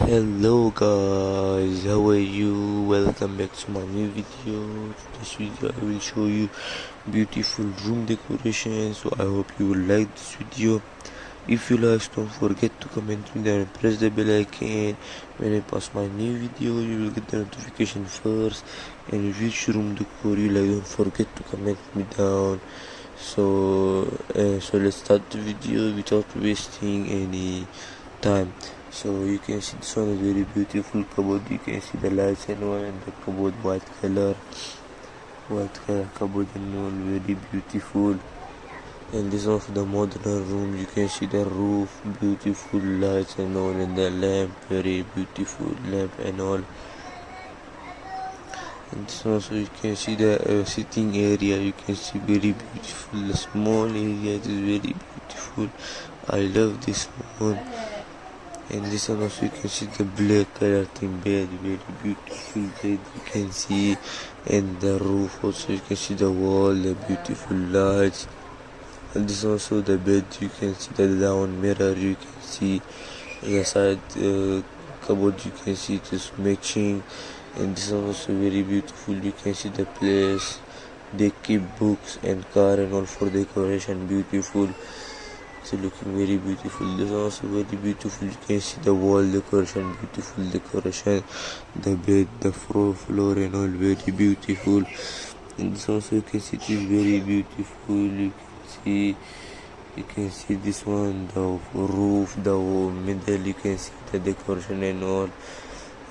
Hello guys, how are you? Welcome back to my new video. This video I will show you beautiful room decoration, so I hope you will like this video. If you like, don't forget to comment me down and press the bell icon. When I post my new video, you will get the notification first. And which room decor you like, don't forget to comment me down. So let's start the video without wasting any time. So you can see this one is very beautiful cupboard. You can see the lights and all, and the cupboard white color cupboard and all, very beautiful. And this one for the modern room. You can see the roof, beautiful lights and all, and the lamp, very beautiful lamp and all. And this one also you can see the sitting area. You can see very beautiful, the small area. It is very beautiful. I love this one. And this one also you can see the black color thing bed, very beautiful bed you can see. And the roof also you can see the wall, the beautiful lights. And this also the bed, you can see the down mirror, you can see the side cupboard, you can see it is matching. And this one also very beautiful. You can see the place they keep books and car and all for decoration, beautiful. It's looking very beautiful. This is also very beautiful. You can see the wall decoration, beautiful decoration, the bed, the floor and all, very beautiful. And this also you can see it is very beautiful. You can see this one, the roof, the middle, you can see the decoration and all.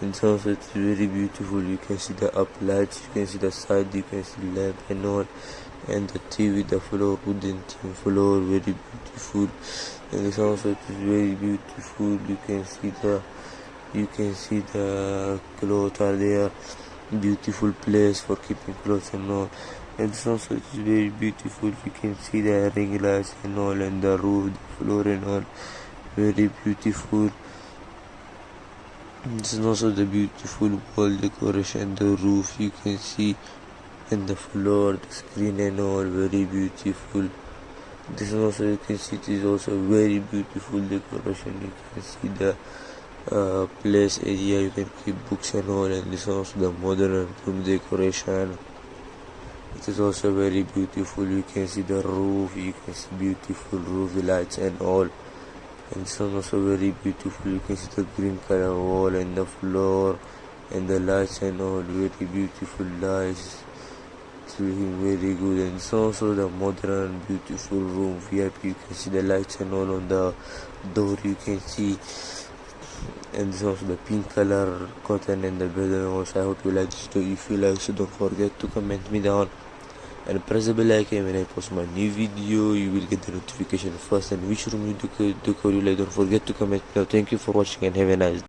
And this also it is very beautiful. You can see the up lights, you can see the side, you can see lamp and all. And the TV, the floor, wooden team floor, very beautiful. And this also it is very beautiful. You can see the clothes are there, beautiful place for keeping clothes and all. And this also it is very beautiful. You can see the ring lights and all, and the roof, the floor and all, very beautiful. This is also the beautiful wall decoration, the roof you can see, and the floor, the screen and all, very beautiful. This one also you can see it is also very beautiful decoration. You can see the place area, you can keep books and all. And this one also the modern room decoration. It is also very beautiful. You can see the roof, you can see beautiful roof, the lights and all. And this one also very beautiful. You can see the green color wall and the floor and the lights and all, very beautiful lights. It's looking very good. And it's also the modern beautiful room VIP. You can see the lights and all on the door, you can see. And this also the pink color cotton and the bed and also. I hope you like this video. If you like, so don't forget to comment me down and press the bell icon. When I post my new video, you will get the notification first. And which room you decor you like, don't forget to comment. Now thank you for watching and have a nice day.